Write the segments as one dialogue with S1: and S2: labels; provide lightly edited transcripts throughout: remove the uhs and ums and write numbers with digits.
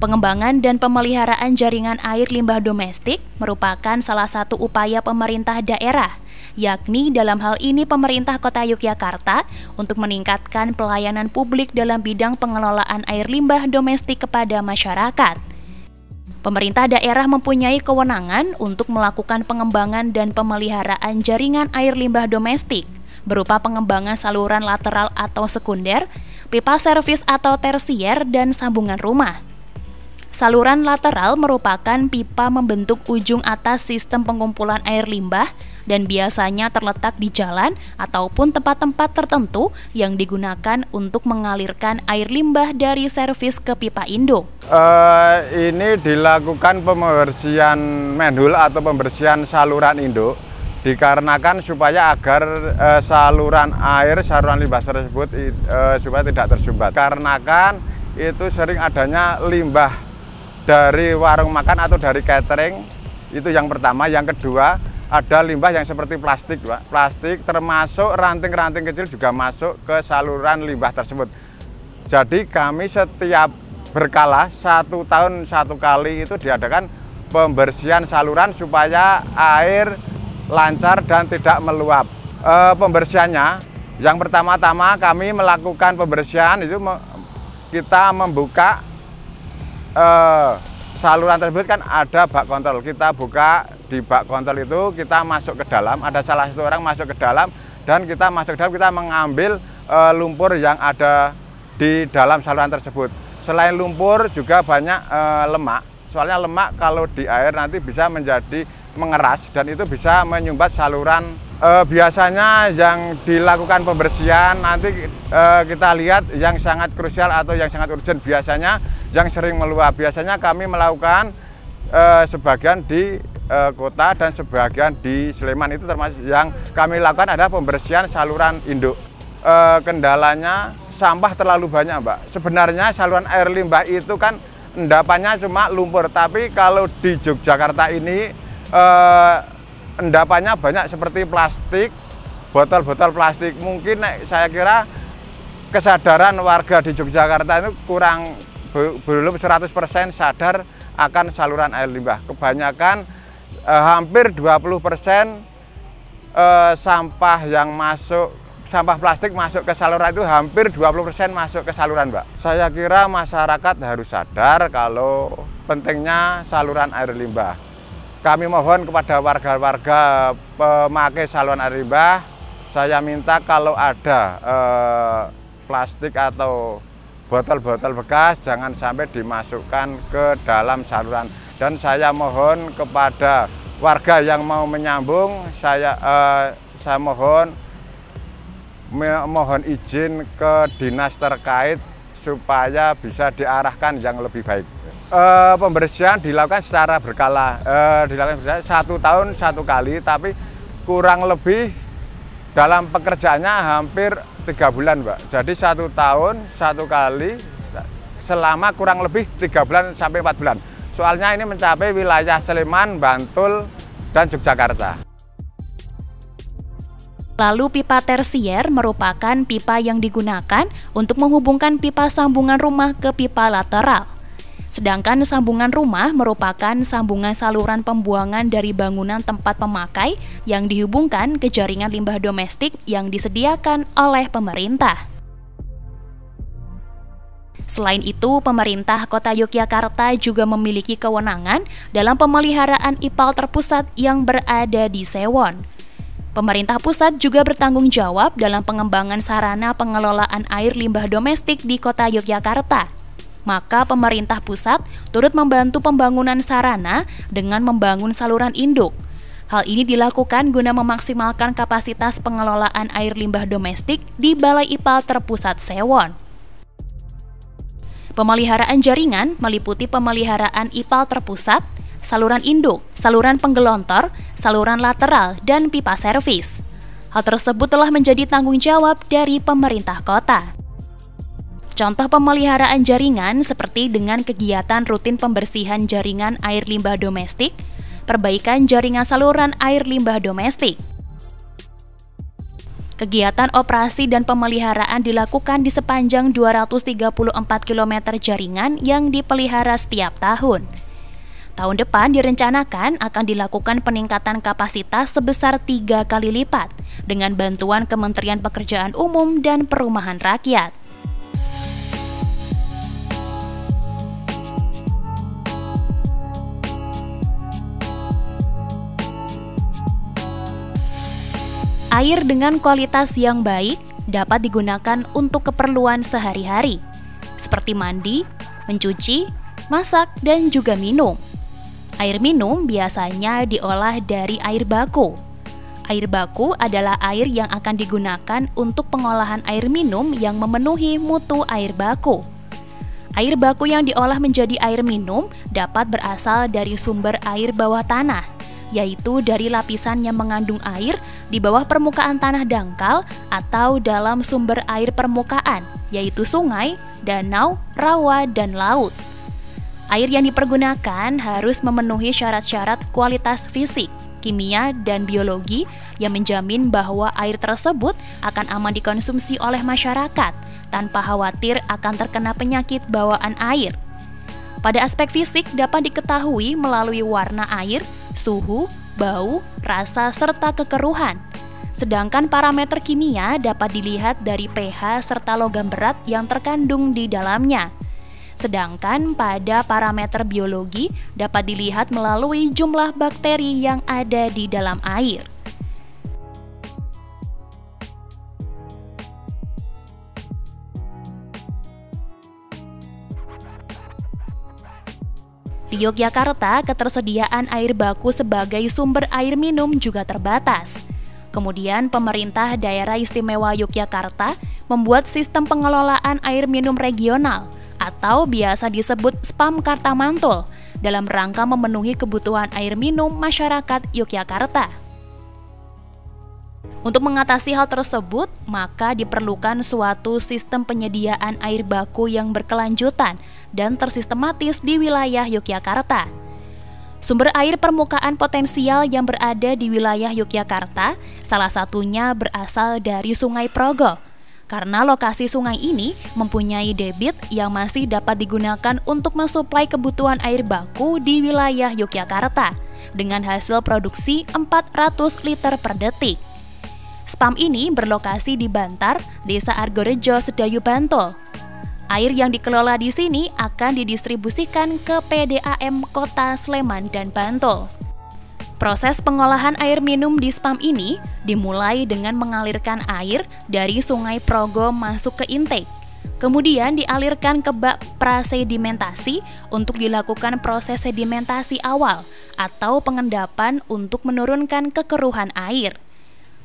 S1: Pengembangan dan pemeliharaan jaringan air limbah domestik merupakan salah satu upaya pemerintah daerah, yakni dalam hal ini pemerintah Kota Yogyakarta untuk meningkatkan pelayanan publik dalam bidang pengelolaan air limbah domestik kepada masyarakat. Pemerintah daerah mempunyai kewenangan untuk melakukan pengembangan dan pemeliharaan jaringan air limbah domestik berupa pengembangan saluran lateral atau sekunder, pipa servis atau tersier, dan sambungan rumah. Saluran lateral merupakan pipa membentuk ujung atas sistem pengumpulan air limbah dan biasanya terletak di jalan ataupun tempat-tempat tertentu yang digunakan untuk mengalirkan air limbah dari servis ke pipa induk.
S2: Ini dilakukan pembersihan manhole atau pembersihan saluran induk dikarenakan supaya agar saluran limbah tersebut supaya tidak tersumbat. Karenakan itu sering adanya limbah dari warung makan atau dari catering, itu yang pertama. Yang kedua, ada limbah yang seperti plastik, Pak. Plastik termasuk ranting-ranting kecil juga masuk ke saluran limbah tersebut. Jadi kami setiap berkala 1 tahun 1 kali itu diadakan pembersihan saluran supaya air lancar dan tidak meluap. Pembersihannya, yang pertama-tama kami melakukan pembersihan itu kita membuka saluran tersebut, kan ada bak kontrol. Kita buka di bak kontrol itu, kita masuk ke dalam, ada salah satu orang masuk ke dalam, dan kita masuk ke dalam, kita mengambil lumpur yang ada di dalam saluran tersebut. Selain lumpur juga banyak lemak, soalnya lemak kalau di air nanti bisa menjadi mengeras dan itu bisa menyumbat saluran. Biasanya yang dilakukan pembersihan nanti kita lihat yang sangat krusial atau yang sangat urgent, biasanya yang sering meluap. Biasanya kami melakukan sebagian di kota dan sebagian di Sleman. Itu termasuk yang kami lakukan adalah pembersihan saluran induk. Kendalanya sampah terlalu banyak, Mbak. Sebenarnya saluran air limbah itu kan endapannya cuma lumpur, tapi kalau di Yogyakarta ini endapannya banyak seperti plastik, botol-botol plastik. Mungkin saya kira kesadaran warga di Yogyakarta itu belum 100% sadar akan saluran air limbah. Kebanyakan hampir 20% sampah yang masuk, sampah plastik masuk ke saluran itu hampir 20% masuk ke saluran, Mbak. Saya kira masyarakat harus sadar kalau pentingnya saluran air limbah. Kami mohon kepada warga-warga pemakai saluran air limbah, saya minta kalau ada plastik atau botol-botol bekas jangan sampai dimasukkan ke dalam saluran. Dan saya mohon kepada warga yang mau menyambung, saya mohon izin ke dinas terkait supaya bisa diarahkan yang lebih baik. Pembersihan dilakukan secara berkala, dilakukan 1 tahun 1 kali, tapi kurang lebih dalam pekerjaannya hampir 3 bulan, Mbak. Jadi 1 tahun 1 kali selama kurang lebih 3 bulan sampai 4 bulan. Soalnya ini mencapai wilayah Sleman, Bantul, dan Yogyakarta.
S1: Lalu pipa tersier merupakan pipa yang digunakan untuk menghubungkan pipa sambungan rumah ke pipa lateral. Sedangkan sambungan rumah merupakan sambungan saluran pembuangan dari bangunan tempat pemakai yang dihubungkan ke jaringan limbah domestik yang disediakan oleh pemerintah. Selain itu, pemerintah Kota Yogyakarta juga memiliki kewenangan dalam pemeliharaan IPAL terpusat yang berada di Sewon. Pemerintah pusat juga bertanggung jawab dalam pengembangan sarana pengelolaan air limbah domestik di Kota Yogyakarta. Maka pemerintah pusat turut membantu pembangunan sarana dengan membangun saluran induk. Hal ini dilakukan guna memaksimalkan kapasitas pengelolaan air limbah domestik di Balai IPAL terpusat Sewon. Pemeliharaan jaringan meliputi pemeliharaan IPAL terpusat, saluran induk, saluran penggelontor, saluran lateral, dan pipa servis. Hal tersebut telah menjadi tanggung jawab dari pemerintah kota. Contoh pemeliharaan jaringan seperti dengan kegiatan rutin pembersihan jaringan air limbah domestik, perbaikan jaringan saluran air limbah domestik. Kegiatan operasi dan pemeliharaan dilakukan di sepanjang 234 km jaringan yang dipelihara setiap tahun. Tahun depan direncanakan akan dilakukan peningkatan kapasitas sebesar 3 kali lipat dengan bantuan Kementerian Pekerjaan Umum dan Perumahan Rakyat. Air dengan kualitas yang baik dapat digunakan untuk keperluan sehari-hari, seperti mandi, mencuci, masak, dan juga minum. Air minum biasanya diolah dari air baku. Air baku adalah air yang akan digunakan untuk pengolahan air minum yang memenuhi mutu air baku. Air baku yang diolah menjadi air minum dapat berasal dari sumber air bawah tanah, yaitu dari lapisan yang mengandung air di bawah permukaan tanah dangkal atau dalam sumber air permukaan, yaitu sungai, danau, rawa, dan laut. Air yang dipergunakan harus memenuhi syarat-syarat kualitas fisik, kimia, dan biologi yang menjamin bahwa air tersebut akan aman dikonsumsi oleh masyarakat tanpa khawatir akan terkena penyakit bawaan air. Pada aspek fisik dapat diketahui melalui warna air, suhu, bau, rasa, serta kekeruhan. Sedangkan parameter kimia dapat dilihat dari pH serta logam berat yang terkandung di dalamnya. Sedangkan pada parameter biologi dapat dilihat melalui jumlah bakteri yang ada di dalam air. Di Yogyakarta, ketersediaan air baku sebagai sumber air minum juga terbatas. Kemudian, pemerintah Daerah Istimewa Yogyakarta membuat sistem pengelolaan air minum regional atau biasa disebut SPAM Kartamantul dalam rangka memenuhi kebutuhan air minum masyarakat Yogyakarta. Untuk mengatasi hal tersebut, maka diperlukan suatu sistem penyediaan air baku yang berkelanjutan dan tersistematis di wilayah Yogyakarta. Sumber air permukaan potensial yang berada di wilayah Yogyakarta, salah satunya berasal dari Sungai Progo, karena lokasi sungai ini mempunyai debit yang masih dapat digunakan untuk mensuplai kebutuhan air baku di wilayah Yogyakarta, dengan hasil produksi 400 liter per detik. SPAM ini berlokasi di Bantar, Desa Argorejo, Sedayu, Bantul. Air yang dikelola di sini akan didistribusikan ke PDAM Kota Sleman dan Bantul. Proses pengolahan air minum di SPAM ini dimulai dengan mengalirkan air dari Sungai Progo masuk ke intake. Kemudian dialirkan ke bak prasedimentasi untuk dilakukan proses sedimentasi awal atau pengendapan untuk menurunkan kekeruhan air.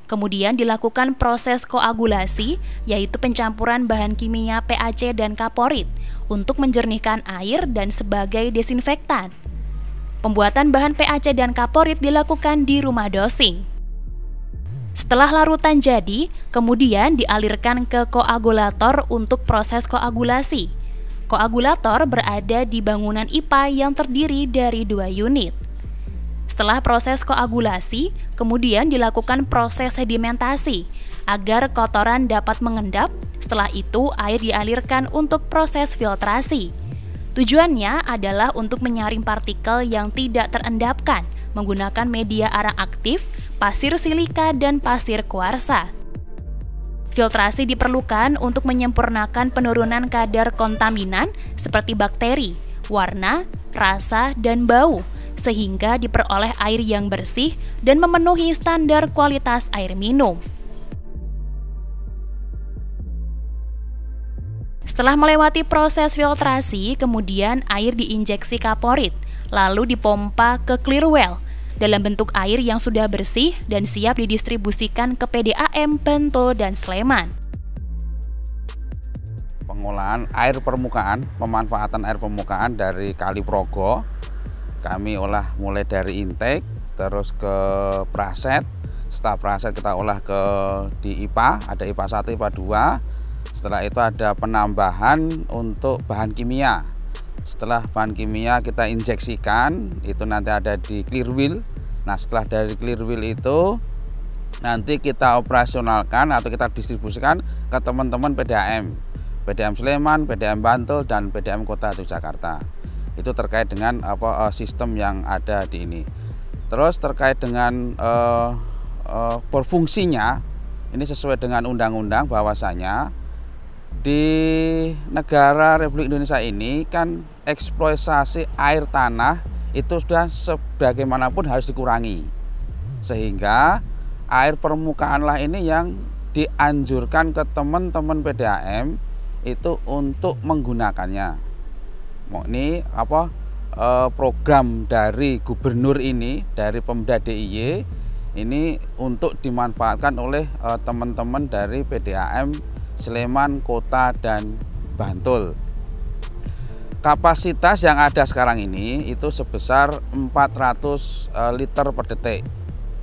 S1: Kemudian dilakukan proses koagulasi, yaitu pencampuran bahan kimia PAC dan kaporit untuk menjernihkan air dan sebagai desinfektan. Pembuatan bahan PAC dan kaporit dilakukan di rumah dosing. Setelah larutan jadi, kemudian dialirkan ke koagulator untuk proses koagulasi. Koagulator berada di bangunan IPA yang terdiri dari 2 unit. Setelah proses koagulasi, kemudian dilakukan proses sedimentasi agar kotoran dapat mengendap. Setelah itu, air dialirkan untuk proses filtrasi. Tujuannya adalah untuk menyaring partikel yang tidak terendapkan menggunakan media arang aktif, pasir silika, dan pasir kuarsa. Filtrasi diperlukan untuk menyempurnakan penurunan kadar kontaminan seperti bakteri, warna, rasa, dan bau, sehingga diperoleh air yang bersih dan memenuhi standar kualitas air minum. Setelah melewati proses filtrasi, kemudian air diinjeksi kaporit, lalu dipompa ke clear well dalam bentuk air yang sudah bersih dan siap didistribusikan ke PDAM Bantul dan Sleman.
S3: Pengolahan air permukaan, pemanfaatan air permukaan dari Kali Progo, kami olah mulai dari intake, terus ke praset. Setelah praset kita olah di IPA, ada IPA 1, IPA 2. Setelah itu ada penambahan untuk bahan kimia. Setelah bahan kimia kita injeksikan, itu nanti ada di clear wheel. Nah, setelah dari clear wheel itu nanti kita operasionalkan atau kita distribusikan ke teman-teman PDAM Sleman, PDAM Bantul, dan PDAM Kota Yogyakarta. Itu terkait dengan sistem yang ada di ini. Terus terkait dengan berfungsinya, ini sesuai dengan undang-undang bahwasanya di negara Republik Indonesia ini kan eksploitasi air tanah itu sudah sebagaimanapun harus dikurangi, sehingga air permukaanlah ini yang dianjurkan ke teman-teman PDAM itu untuk menggunakannya. Ini program dari gubernur ini, dari Pemda DIY ini untuk dimanfaatkan oleh teman-teman dari PDAM Sleman, Kota, dan Bantul. Kapasitas yang ada sekarang ini itu sebesar 400 liter per detik,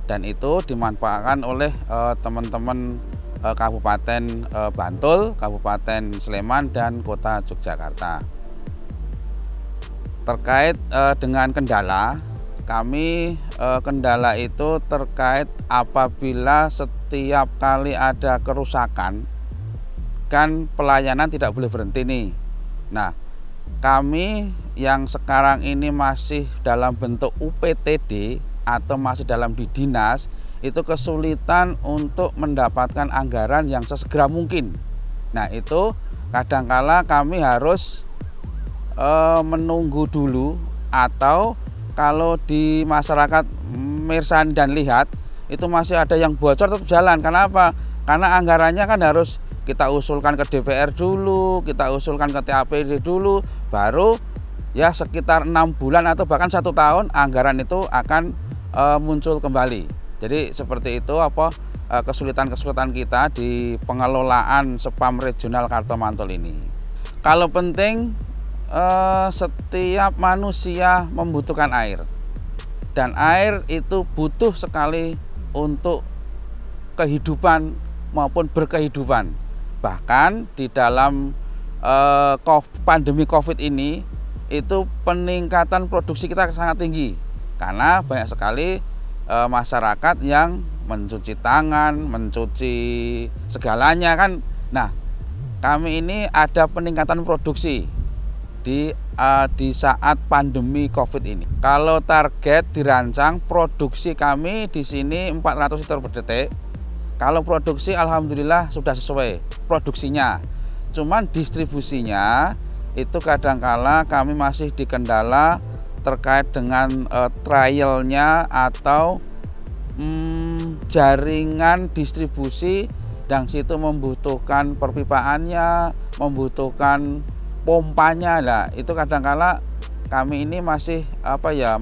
S3: dan itu dimanfaatkan oleh teman-teman Kabupaten Bantul, Kabupaten Sleman, dan Kota Yogyakarta. Terkait dengan kendala, kendala itu terkait apabila setiap kali ada kerusakan, kan pelayanan tidak boleh berhenti nih. Nah, kami yang sekarang ini masih dalam bentuk UPTD atau masih dalam di dinas, itu kesulitan untuk mendapatkan anggaran yang sesegera mungkin. Nah, itu kadangkala kami harus menunggu dulu, atau kalau di masyarakat mirsani dan lihat itu masih ada yang bocor tetap jalan. Kenapa? Karena anggarannya kan harus kita usulkan ke DPR dulu, kita usulkan ke TAPD dulu, baru ya sekitar 6 bulan atau bahkan 1 tahun anggaran itu akan muncul kembali. Jadi seperti itu kesulitan-kesulitan kita di pengelolaan spam regional Kartomantul ini. Kalau penting setiap manusia membutuhkan air, dan air itu butuh sekali untuk kehidupan maupun berkehidupan. Bahkan di dalam pandemi COVID ini itu peningkatan produksi kita sangat tinggi, karena banyak sekali masyarakat yang mencuci tangan, mencuci segalanya kan. Nah, kami ini ada peningkatan produksi di saat pandemi COVID ini. Kalau target dirancang produksi kami di sini 400 liter per detik. Kalau produksi alhamdulillah sudah sesuai produksinya. Cuman distribusinya itu kadangkala kami masih dikendala terkait dengan trialnya atau jaringan distribusi, dan situ membutuhkan perpipaannya, membutuhkan pompanya. Lah itu kadangkala kami ini masih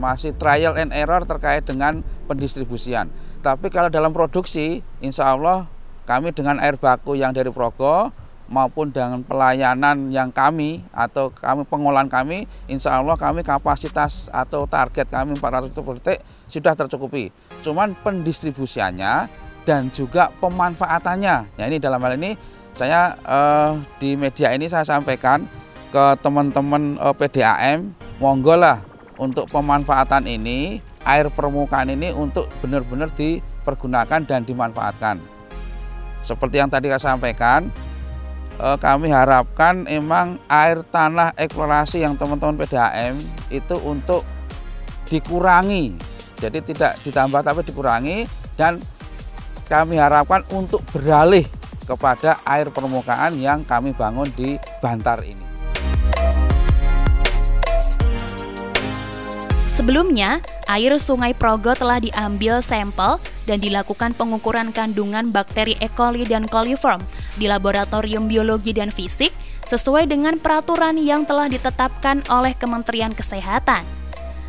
S3: masih trial and error terkait dengan pendistribusian. Tapi kalau dalam produksi, insya Allah kami dengan air baku yang dari Progo maupun dengan pelayanan yang kami atau pengolahan kami, insya Allah kami kapasitas atau target kami 400 liter per detik sudah tercukupi. Cuman pendistribusiannya dan juga pemanfaatannya. Ya, ini dalam hal ini saya di media ini saya sampaikan ke teman-teman PDAM, monggo lah untuk pemanfaatan ini, air permukaan ini untuk benar-benar dipergunakan dan dimanfaatkan. Seperti yang tadi saya sampaikan, kami harapkan emang air tanah eksplorasi yang teman-teman PDAM itu untuk dikurangi, jadi tidak ditambah tapi dikurangi, dan kami harapkan untuk beralih kepada air permukaan yang kami bangun di Bantar ini.
S1: Sebelumnya, air Sungai Progo telah diambil sampel dan dilakukan pengukuran kandungan bakteri E. coli dan coliform di Laboratorium Biologi dan Fisik sesuai dengan peraturan yang telah ditetapkan oleh Kementerian Kesehatan.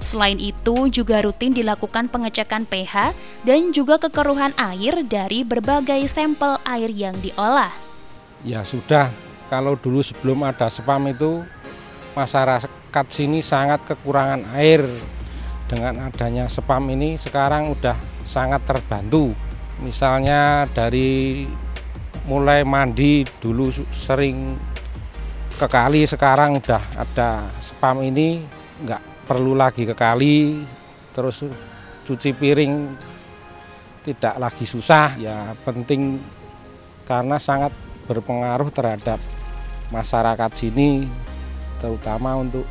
S1: Selain itu, juga rutin dilakukan pengecekan pH dan juga kekeruhan air dari berbagai sampel air yang diolah.
S4: Ya sudah, kalau dulu sebelum ada spam itu masyarakat sini sangat kekurangan air. Dengan adanya spam ini sekarang udah sangat terbantu. Misalnya dari mulai mandi dulu sering ke kali, sekarang udah ada spam ini nggak perlu lagi ke kali. Terus cuci piring tidak lagi susah. Ya penting karena sangat berpengaruh terhadap masyarakat sini, terutama untuk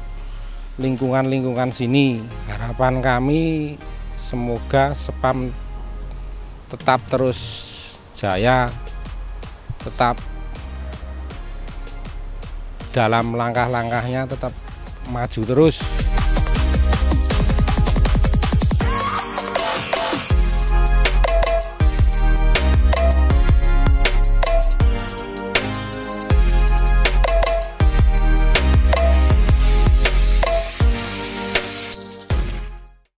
S4: lingkungan sini. Harapan kami semoga Spam tetap terus jaya, tetap dalam langkah-langkahnya tetap maju terus.